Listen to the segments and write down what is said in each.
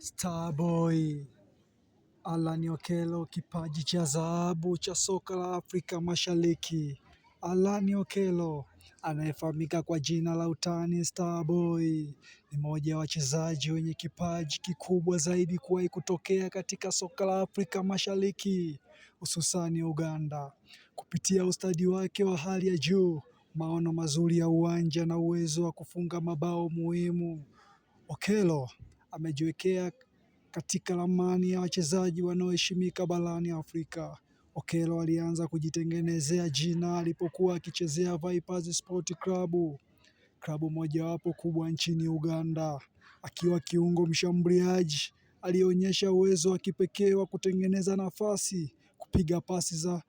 Starboy Alan Okello, kipaji cha dhahabu cha soka la Afrika Mashariki. Alan Okello anayefahamika kwa jina la utani Starboy ni mmoja wa wachezaji wenye kipaji kikubwa zaidi kuwahi kutokea katika soka la Afrika Mashariki, hususani Uganda. Kupitia ustadi wake wa hali ya juu, maono mazuri ya uwanja na uwezo wa kufunga mabao muhimu, Okello amejiwekea katika ramani ya wachezaji wanaoheshimika barani Afrika. Okello alianza kujitengenezea jina alipokuwa akichezea Vipers Sport Club, klabu mojawapo kubwa nchini Uganda. Akiwa kiungo mshambuliaji, alionyesha uwezo wa kipekee wa kutengeneza nafasi, kupiga pasi za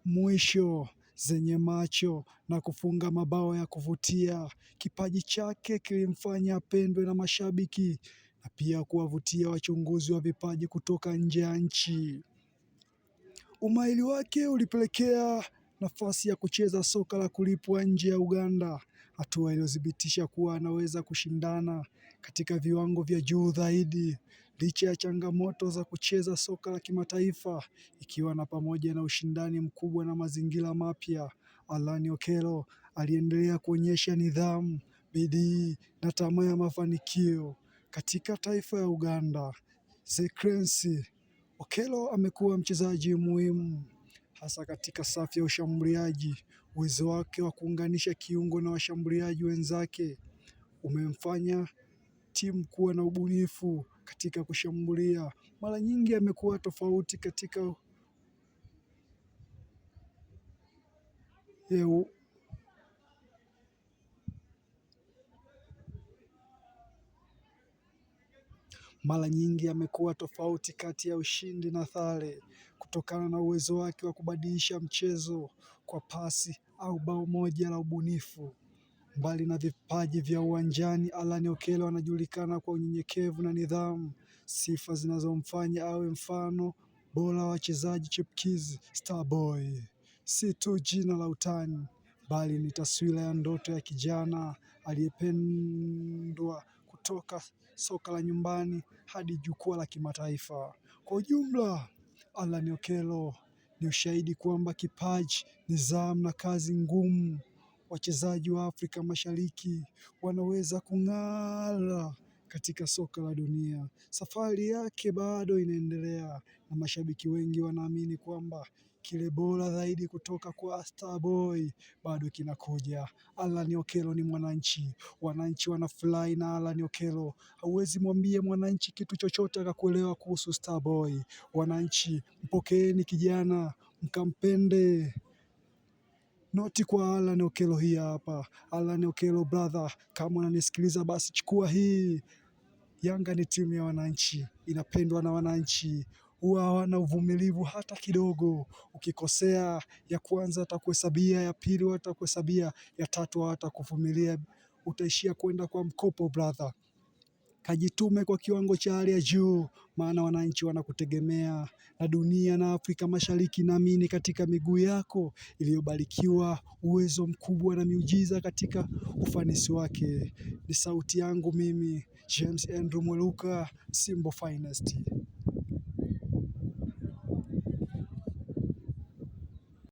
mwisho zenye macho na kufunga mabao ya kuvutia. Kipaji chake kilimfanya apendwe na mashabiki na pia kuwavutia wachunguzi wa vipaji kutoka nje ya nchi. Umahiri wake ulipelekea nafasi ya kucheza soka la kulipwa nje ya Uganda, hatua iliyothibitisha kuwa anaweza kushindana katika viwango vya juu zaidi. Licha ya changamoto za kucheza soka la kimataifa, ikiwa na pamoja na ushindani mkubwa na mazingira mapya, Alan Okello aliendelea kuonyesha nidhamu, bidii na tamaa ya mafanikio. Katika taifa ya Uganda, The Cranes, Okello amekuwa mchezaji muhimu hasa katika safu ya ushambuliaji. Uwezo wake wa kuunganisha kiungo na washambuliaji wenzake umemfanya timu kuwa na ubunifu katika kushambulia. Mara nyingi amekuwa tofauti katika kati ya ushindi na sare kutokana na uwezo wake wa kubadilisha mchezo kwa pasi au bao moja la ubunifu. Mbali na vipaji vya uwanjani, Alan Okello anajulikana kwa unyenyekevu na nidhamu, sifa zinazomfanya awe mfano bora wa wachezaji chipukizi. Starboy si tu jina la utani, bali ni taswira ya ndoto ya kijana aliyependwa kutoka soka la nyumbani hadi jukwaa la kimataifa. Kwa ujumla, Alan Okello ni ushahidi kwamba kipaji, nidhamu na kazi ngumu, wachezaji wa Afrika Mashariki wanaweza kung'ara katika soka la dunia. Safari yake bado inaendelea na mashabiki wengi wanaamini kwamba kile bora zaidi kutoka kwa Starboy bado kinakuja. Alan Okello ni mwananchi, wananchi wanafurahi na Alan Okello. Hauwezi mwambie mwananchi kitu chochote akakuelewa kuhusu Starboy. Wananchi, mpokeeni kijana, mkampende. Noti kwa Alan Okello hii hapa. Alan Okello brother, kama unanisikiliza basi chukua hii. Yanga ni timu ya wananchi, inapendwa na wananchi, huwa hawana uvumilivu hata kidogo. Ukikosea ya kwanza atakuhesabia, ya pili watakuhesabia, ya tatu hawatakuvumilia, utaishia kwenda kwa mkopo brother. Kajitume kwa kiwango cha hali ya juu, maana wananchi wanakutegemea na dunia na Afrika Mashariki naamini katika miguu yako iliyobarikiwa uwezo mkubwa na miujiza katika ufanisi wake. Ni sauti yangu mimi, James Andrew Mweluka, Simbo Finest.